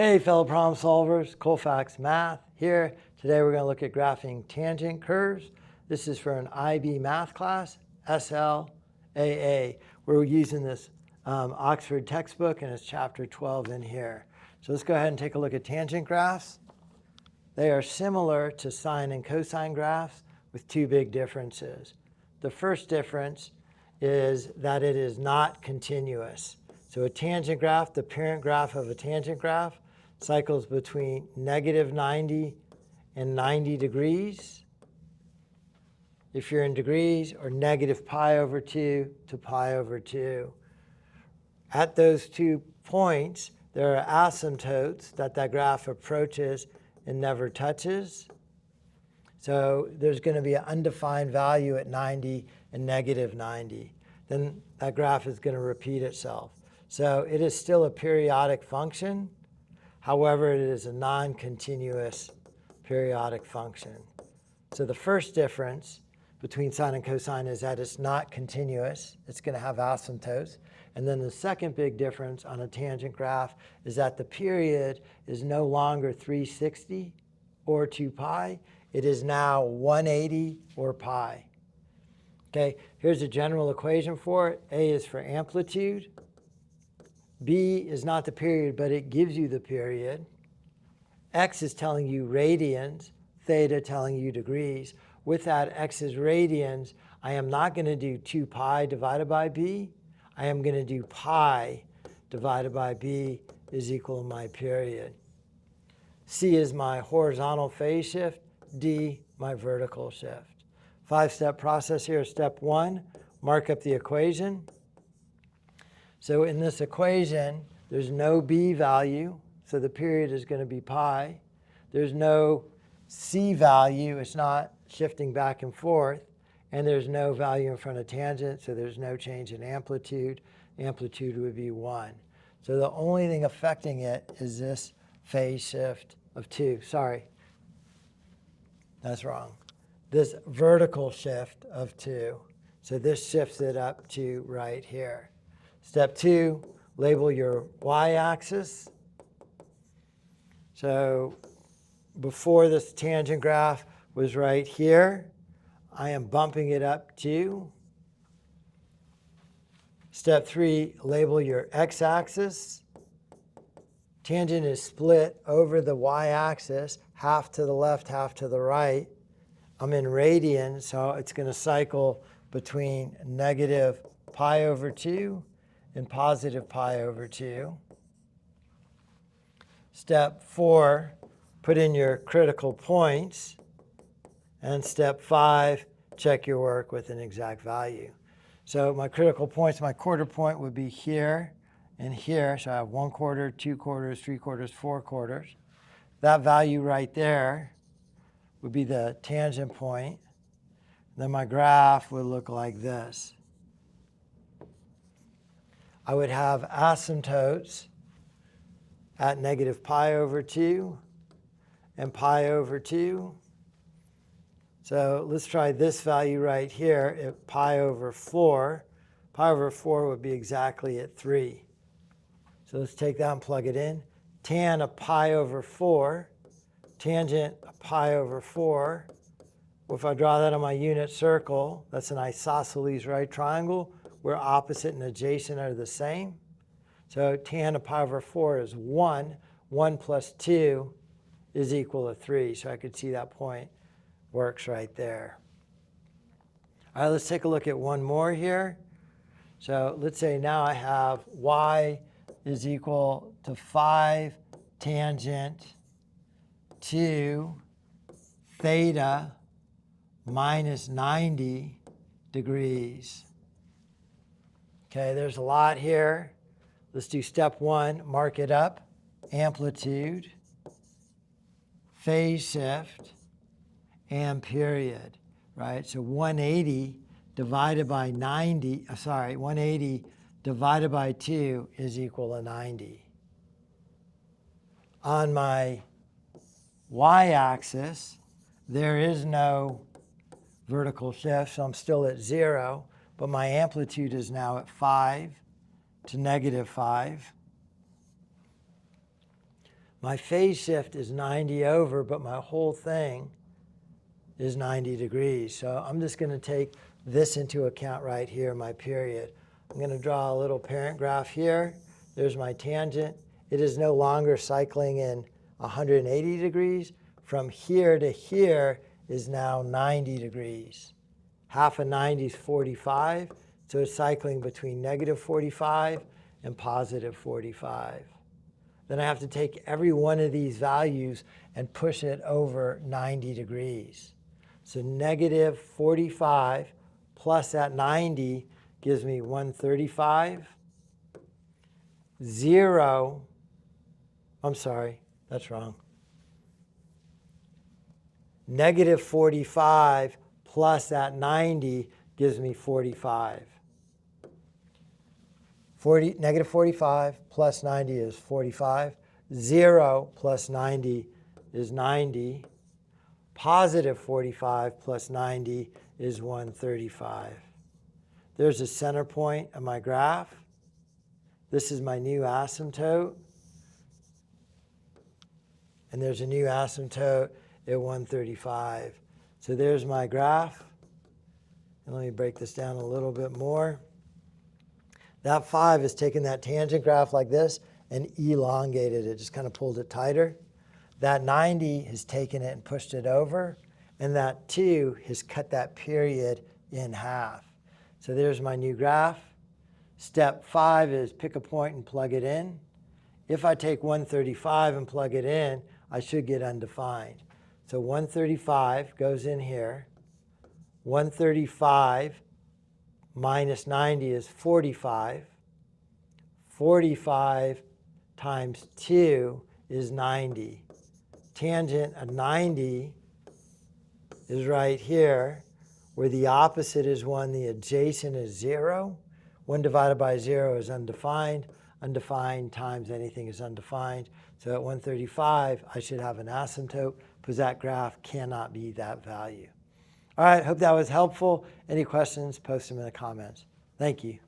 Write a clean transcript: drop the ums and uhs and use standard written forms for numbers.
Hey, fellow problem solvers, Colfax Math here. Today we're going to look at graphing tangent curves. This is for an IB math class, SLAA. We're using this Oxford textbook, and it's chapter 12 in here. So let's go ahead and take a look at tangent graphs. They are similar to sine and cosine graphs with two big differences. The first difference is that it is not continuous. So a tangent graph, the parent graph of a tangent graph, cycles between negative 90 and 90 degrees, if you're in degrees, or negative pi over 2 to pi over 2. At those 2 points, there are asymptotes that graph approaches and never touches. So there's going to be an undefined value at 90 and negative 90. Then that graph is going to repeat itself. So it is still a periodic function. However, it is a non-continuous periodic function. So the first difference between sine and cosine is that it's not continuous. It's going to have asymptotes. And then the second big difference on a tangent graph is that the period is no longer 360 or 2 pi. It is now 180 or pi. Okay, here's a general equation for it. A is for amplitude. B is not the period, but it gives you the period. X is telling you radians, theta telling you degrees. With that, X is radians. I am not going to do 2 pi divided by B. I am going to do pi divided by B is equal to my period. C is my horizontal phase shift. D, my vertical shift. 5-step process here. Step 1, mark up the equation. So in this equation, there's no B value, so the period is going to be pi. There's no C value, it's not shifting back and forth. And there's no value in front of tangent, so there's no change in amplitude. Amplitude would be 1. So the only thing affecting it is this phase shift of 2. Sorry, that's wrong. This vertical shift of 2. So this shifts it up to right here. Step 2, label your y-axis. So before this tangent graph was right here, I am bumping it up to. Step 3, label your x-axis. Tangent is split over the y-axis, half to the left, half to the right. I'm in radians, so it's going to cycle between negative pi over 2 and positive pi over 2. Step 4, put in your critical points. And step 5, check your work with an exact value. So my critical points, my quarter point would be here and here. So I have 1 quarter, 2 quarters, 3 quarters, 4 quarters. That value right there would be the tangent point. Then my graph would look like this. I would have asymptotes at negative pi over 2 and pi over 2. So let's try this value right here at pi over 4. Pi over 4 would be exactly at 3. So let's take that and plug it in. Tan of pi over 4, tangent of pi over 4. Well, if I draw that on my unit circle, that's an isosceles right triangle where opposite and adjacent are the same. So tan of pi over 4 is 1. 1 plus 2 is equal to 3. So I could see that point works right there. All right, let's take a look at one more here. So let's say now I have y is equal to 5 tangent 2 theta minus 90 degrees. Okay, there's a lot here. Let's do step 1, mark it up. Amplitude, phase shift, and period, right? So 180 divided by 180 divided by 2 is equal to 90. On my y-axis, there is no vertical shift, so I'm still at 0, but my amplitude is now at 5 to negative 5. My phase shift is 90 over, but my whole thing is 90 degrees. So I'm just going to take this into account right here, my period. I'm going to draw a little parent graph here. There's my tangent. It is no longer cycling in 180 degrees. From here to here is now 90 degrees. Half of 90 is 45, so it's cycling between negative 45 and positive 45. Then I have to take every one of these values and push it over 90 degrees. So negative 45 plus that 90 gives me 135. 0, I'm sorry, that's wrong. Negative 45 plus that 90 gives me 45. Negative 45 plus 90 is 45. 0 plus 90 is 90. Positive 45 plus 90 is 135. There's a center point of my graph. This is my new asymptote. And there's a new asymptote at 135. So there's my graph. And let me break this down a little bit more. That 5 is taking that tangent graph like this and elongated it, just kind of pulled it tighter. That 90 has taken it and pushed it over. And that 2 has cut that period in half. So there's my new graph. Step 5 is pick a point and plug it in. If I take 135 and plug it in, I should get undefined. So 135 goes in here. 135 minus 90 is 45. 45 times 2 is 90. Tangent of 90 is right here, where the opposite is 1, the adjacent is 0. 1 divided by 0 is undefined. Undefined times anything is undefined. So at 135, I should have an asymptote because that graph cannot be that value. All right, hope that was helpful. Any questions, post them in the comments. Thank you.